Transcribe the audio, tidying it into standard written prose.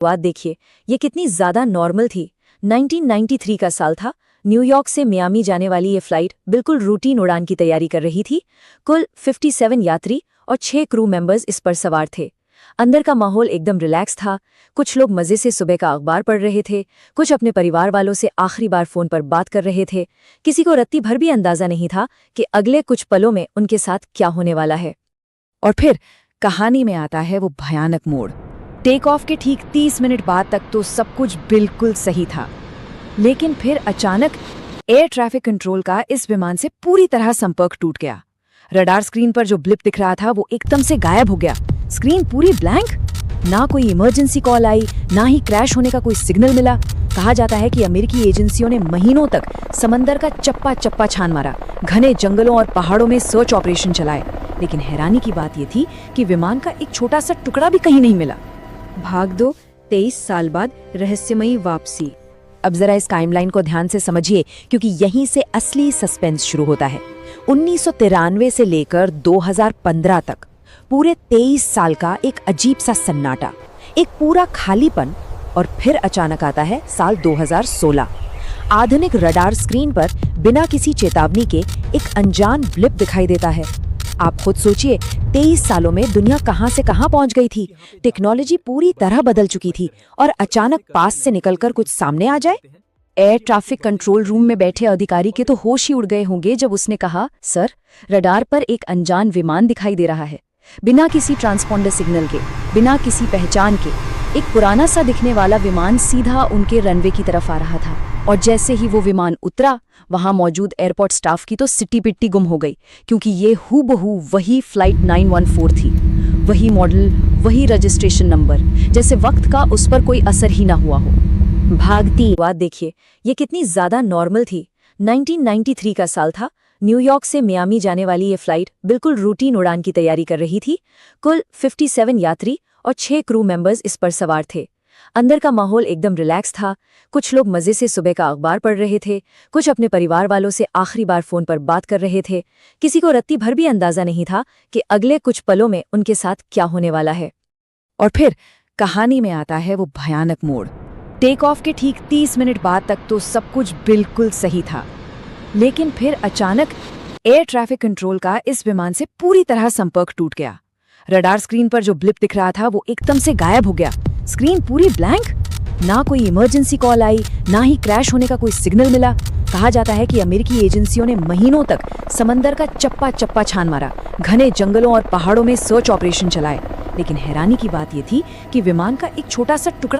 बात देखिए, ये कितनी ज्यादा नॉर्मल थी। 1993 का साल था। न्यूयॉर्क से मियामी जाने वाली ये फ्लाइट बिल्कुल रूटीन उड़ान की तैयारी कर रही थी। कुल 57 यात्री और 6 क्रू मेंबर्स इस पर सवार थे। अंदर का माहौल एकदम रिलैक्स था। कुछ लोग मजे से सुबह का अखबार पढ़ रहे थे, कुछ अपने परिवार वालों से आखिरी बार फोन पर बात कर रहे थे। किसी को रत्ती भर भी अंदाजा नहीं था कि अगले कुछ पलों में उनके साथ क्या होने वाला है। और फिर कहानी में आता है वो भयानक मोड़। टेक ऑफ के ठीक 30 मिनट बाद तक तो सब कुछ बिल्कुल सही था, लेकिन फिर अचानक एयर ट्रैफिक कंट्रोल का इस विमान से पूरी तरह संपर्क टूट गया। रडार स्क्रीन पर जो ब्लिप दिख रहा था वो एकदम से गायब हो गया। स्क्रीन पूरी ब्लैंक। ना कोई इमरजेंसी कॉल आई, ना ही क्रैश होने का कोई सिग्नल मिला। कहा जाता है कि अमेरिकी एजेंसियों ने महीनों तक समंदर का चप्पा चप्पा छान मारा, घने जंगलों और पहाड़ों में सर्च ऑपरेशन चलाए, लेकिन हैरानी की बात यह थी कि विमान का एक छोटा सा टुकड़ा भी कहीं नहीं मिला। भाग दो, 23 साल बाद रहस्यमयी वापसी। अब जरा इस टाइमलाइन को ध्यान से समझिए, क्योंकि यहीं से असली सस्पेंस शुरू होता है। 1993 से लेकर 2015 तक पूरे 23 साल का एक अजीब सा सन्नाटा, एक पूरा खालीपन। और फिर अचानक आता है साल 2016। आधुनिक रडार स्क्रीन पर बिना किसी चेतावनी के एक अनजान ब्लिप दिखाई देता है। आप खुद सोचिए, 23 सालों में दुनिया कहां से कहां पहुंच गई थी। टेक्नोलॉजी पूरी तरह बदल चुकी थी और अचानक पास से निकलकर कुछ सामने आ जाए। एयर ट्रैफिक कंट्रोल रूम में बैठे अधिकारी के तो होश ही उड़ गए होंगे जब उसने कहा, सर, रडार पर एक अनजान विमान दिखाई दे रहा है। बिना किसी ट्रांसपोंडर सिग्नल के, बिना किसी पहचान के, एक पुराना सा दिखने वाला विमान सीधा उनके रनवे की तरफ आ रहा था। और जैसे ही वो विमान उतरा, वहां मौजूद एयरपोर्ट स्टाफ की तो सिट्टी पिट्टी गुम हो गई, क्योंकि ये हूबहू वही फ्लाइट 914 थी। वही मॉडल, वही रजिस्ट्रेशन नंबर, जैसे वक्त का उस पर कोई असर ही ना हुआ हो। भागती बात देखिए, ये कितनी ज्यादा नॉर्मल थी। 1993 का साल था। न्यूयॉर्क से मियामी जाने वाली ये फ्लाइट बिल्कुल रूटीन उड़ान की तैयारी कर रही थी। कुल 57 यात्री और 6 क्रू मेंबर्स इस पर सवार थे। अंदर का माहौल एकदम रिलैक्स था। कुछ लोग मजे से सुबह का अखबार पढ़ रहे थे, कुछ अपने परिवार वालों से आखिरी बार फोन पर बात कर रहे थे। किसी को रत्ती भर भी अंदाजा नहीं था कि अगले कुछ पलों में उनके साथ क्या होने वाला है। और फिर कहानी में आता है वो भयानक मोड़। टेक ऑफ के ठीक 30 मिनट बाद तक तो सब कुछ बिल्कुल सही था, लेकिन फिर अचानक एयर ट्रैफिक कंट्रोल का इस विमान से पूरी तरह संपर्क टूट गया। रडार स्क्रीन पर जो ब्लिप दिख रहा था वो एकदम से गायब हो गया। स्क्रीन पूरी ब्लैंक। ना कोई इमरजेंसी कॉल आई, ना ही क्रैश होने का कोई सिग्नल मिला। कहा जाता है कि अमेरिकी एजेंसियों ने महीनों तक समंदर का चप्पा चप्पा छान मारा, घने जंगलों और पहाड़ों में सर्च ऑपरेशन चलाए, लेकिन हैरानी की बात यह थी कि विमान का एक छोटा सा टुकड़ा